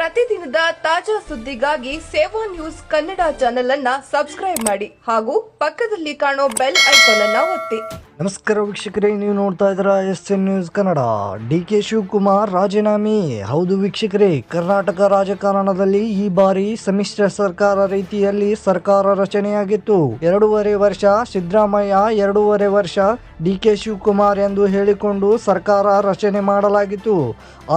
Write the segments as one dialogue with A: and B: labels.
A: ಪ್ರತಿದಿನದ ತಾಜಾ ಸುದ್ದಿಗಾಗಿ ಸೇವಾ ನ್ಯೂಸ್ ಕನ್ನಡ ಚಾನೆಲ್ ಅನ್ನ ಸಬ್ಸ್ಕ್ರೈಬ್ ಮಾಡಿ ಹಾಗೂ ಪಕ್ಕದಲ್ಲಿ ಕಾಣೋ ಬೆಲ್ ಐಕಾನ್ ಅನ್ನ ಒತ್ತಿ.
B: ನಮಸ್ಕಾರ ವೀಕ್ಷಕರೇ, ನೀವು ನೋಡ್ತಾ ಇದ್ದೀರಾ SN news Kannada. DK Shivakumar ರಾಜೀನಾಮೆ. ಹೌದು ವೀಕ್ಷಕರೇ, ಕರ್ನಾಟಕ ರಾಜಕಾರಣದಲ್ಲಿ ಈ ಬಾರಿ ಸಮ್ಮಿಶ್ರ ಸರ್ಕಾರ ರೀತಿಯಲ್ಲಿ ಸರ್ಕಾರ ರಚನೆಯಾಗಿತ್ತು. 2.5 ವರ್ಷ ಸಿದ್ದರಾಮಯ್ಯ, 2.5 ವರ್ಷ DK ಶಿವಕುಮಾರ್ ಎಂದು ಹೇಳಿಕೊಂಡು ಸರ್ಕಾರ ರಚನೆ ಮಾಡಲಾಗಿತ್ತು.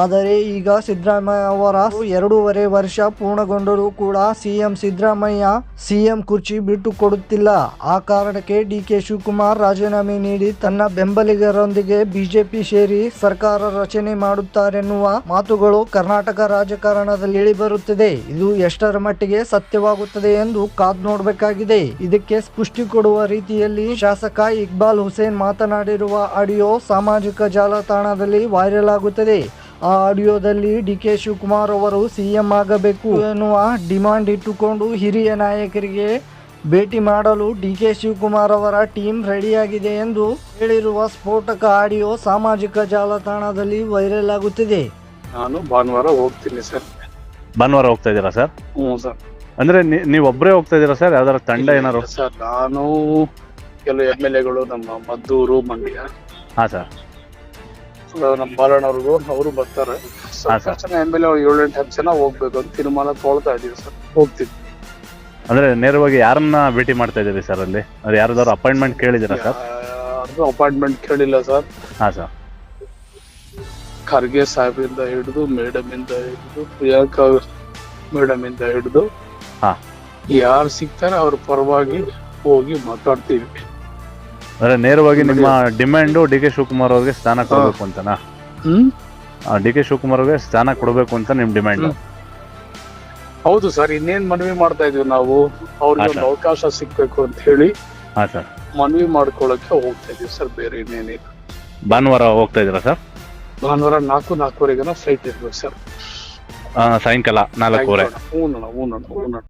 B: ಆದರೆ ಈಗ ಸಿದ್ದರಾಮಯ್ಯ ಅವರ 2.5 ವರ್ಷ ಪೂರ್ಣಗೊಂಡರೂ ಕೂಡ CM ಸಿದ್ದರಾಮಯ್ಯ CM ಕುರ್ಚಿ ಬಿಟ್ಟು ಕೊಡುತ್ತಿಲ್ಲ. ಆ ಕಾರಣಕ್ಕೆ DK ಶಿವಕುಮಾರ್ ರಾಜೀನಾಮೆ ನೀಡಿ ತನ್ನ ಬೆಂಬಲಿಗರೊಂದಿಗೆ ಬಿಜೆಪಿ ಸೇರಿ ಸರ್ಕಾರ ರಚನೆ ಮಾಡುತ್ತಾರೆನ್ನುವ ಮಾತುಗಳು ಕರ್ನಾಟಕ ರಾಜಕಾರಣದಲ್ಲಿ ಕೇಳಿಬರುತ್ತಿದೆ. ಇದು ಎಷ್ಟರ ಮಟ್ಟಿಗೆ ಸತ್ಯವಾಗುತ್ತದೆ ಎಂದು ಕಾದು ನೋಡಬೇಕಾಗಿದೆ. ಇದಕ್ಕೆ ಪುಷ್ಟಿ ಕೊಡುವ ರೀತಿಯಲ್ಲಿ ಶಾಸಕ ಇಕ್ಬಾಲ್ ಹುಸೇನ್ ಮಾತನಾಡಿರುವ ಆಡಿಯೋ ಸಾಮಾಜಿಕ ಜಾಲತಾಣದಲ್ಲಿ ವೈರಲ್ ಆಗುತ್ತದೆ. ಆ ಆಡಿಯೋದಲ್ಲಿ DK ಶಿವಕುಮಾರ್ ಅವರು CM ಆಗಬೇಕು ಎನ್ನುವ ಡಿಮಾಂಡ್ ಇಟ್ಟುಕೊಂಡು ಹಿರಿಯ ನಾಯಕರಿಗೆ ಭೇಟಿ ಮಾಡಲು DK ಶಿವಕುಮಾರ್ ಅವರ ಟೀಮ್ ರೆಡಿಯಾಗಿದೆ ಎಂದು ಹೇಳಿರುವ ಸ್ಫೋಟಕ ಆಡಿಯೋ ಸಾಮಾಜಿಕ ಜಾಲತಾಣದಲ್ಲಿ ವೈರಲ್ ಆಗುತ್ತಿದೆ.
C: ನಾನು ಭಾನುವಾರ ಹೋಗ್ತೀನಿ ಸರ್.
D: ಭಾನುವಾರ ಹೋಗ್ತಾ ಇದ್ದೀರಾ ಸರ್?
C: ಹ್ಞೂ ಸರ್.
D: ಅಂದ್ರೆ ನೀವು ಒಬ್ಬರೇ ಹೋಗ್ತಾ ಇದ್ದೀರಾ ಸರ್? ಯಾವ್ದಾರ ತಂಡ ಏನಾರು?
C: ಸರ್, ನಾನು ಕೆಲವು MLA ನಮ್ಮ ಮದ್ದೂರು, ಮಂಡ್ಯ.
D: ಹಾ ಸರ್.
C: ನಮ್ಮ ಬಾಲಣ್ಣವ್ರಿಗೂ ಅವರು ಬರ್ತಾರೆ.
D: ಸರ್.
C: MLA 7-8 ಜನ ಹೋಗ್ಬೇಕು ಅಂತ ತೀರ್ಮಾನ ತೊಗೊಳ್ತಾ ಇದೀವಿ ಸರ್. ಹೋಗ್ತೀವಿ.
D: ಅಂದ್ರೆ ನೇರವಾಗಿ ಯಾರನ್ನ ಭೇಟಿ ಮಾಡ್ತಾ ಇದ್ದೀರಿ ಸರ್ ಅಲ್ಲಿ? ಅದು ಯಾರ್ದಾರು ಅಪಾಯಿಂಟ್ಮೆಂಟ್ ಕೇಳಿದ್ದೀರಾ ಸರ್?
C: ಯಾರ್ದು ಅಪಾಯಿಂಟ್ಮೆಂಟ್ ಕೇಳಿಲ್ಲ ಸರ್.
D: ಹಾ ಸರ್.
C: ಖರ್ಗೆ ಸಾಹೇಬ್ರಿಂದ ಹಿಡಿದು ಮೇಡಮ್ ಇಂದ ಹಿಡಿದು ಪ್ರಿಯಾಂಕಾ ಮೇಡಮ್ ಇಂದ ಹಿಡಿದು
D: ಹಾ,
C: ಯಾರು ಸಿಗ್ತಾರೆ ಅವ್ರ ಪರವಾಗಿ ಹೋಗಿ ಮಾತಾಡ್ತೀವಿ.
D: ಅಂದ್ರೆ ನೇರವಾಗಿ ನಿಮ್ಮ ಡಿಮ್ಯಾಂಡು DK ಶಿವಕುಮಾರ್ ಅವ್ರಿಗೆ ಸ್ಥಾನ ಕೊಡಬೇಕು ಅಂತನಾ? DK ಶಿವಕುಮಾರ್ ಅವ್ರಿಗೆ ಸ್ಥಾನ ಕೊಡಬೇಕು ಅಂತ ನಿಮ್ ಡಿಮ್ಯಾಂಡ್?
C: ಹೌದು ಸರ್. ಇನ್ನೇನ್ ಮನವಿ ಮಾಡ್ತಾ ಇದೀವಿ ನಾವು, ಅವ್ರಿಗೆ ಒಂದು ಅವಕಾಶ ಸಿಗ್ಬೇಕು ಅಂತ ಹೇಳಿ
D: ಹಾ ಸರ್,
C: ಮನವಿ ಮಾಡ್ಕೊಳಕ್ಕೆ ಹೋಗ್ತಾ ಇದೀವಿ ಸರ್. ಬೇರೆ ಇನ್ನೇನಿಲ್ಲ.
D: ಭಾನುವಾರ ಹೋಗ್ತಾ ಇದ್ದೀರಾ ಸರ್?
C: ಭಾನುವಾರ 4-4:30 ಫ್ಲೈಟ್ ಇರ್ಬೇಕು ಸರ್.
D: ಸಾಯಂಕಾಲ 4:15.
C: ಹ್ಞೂ.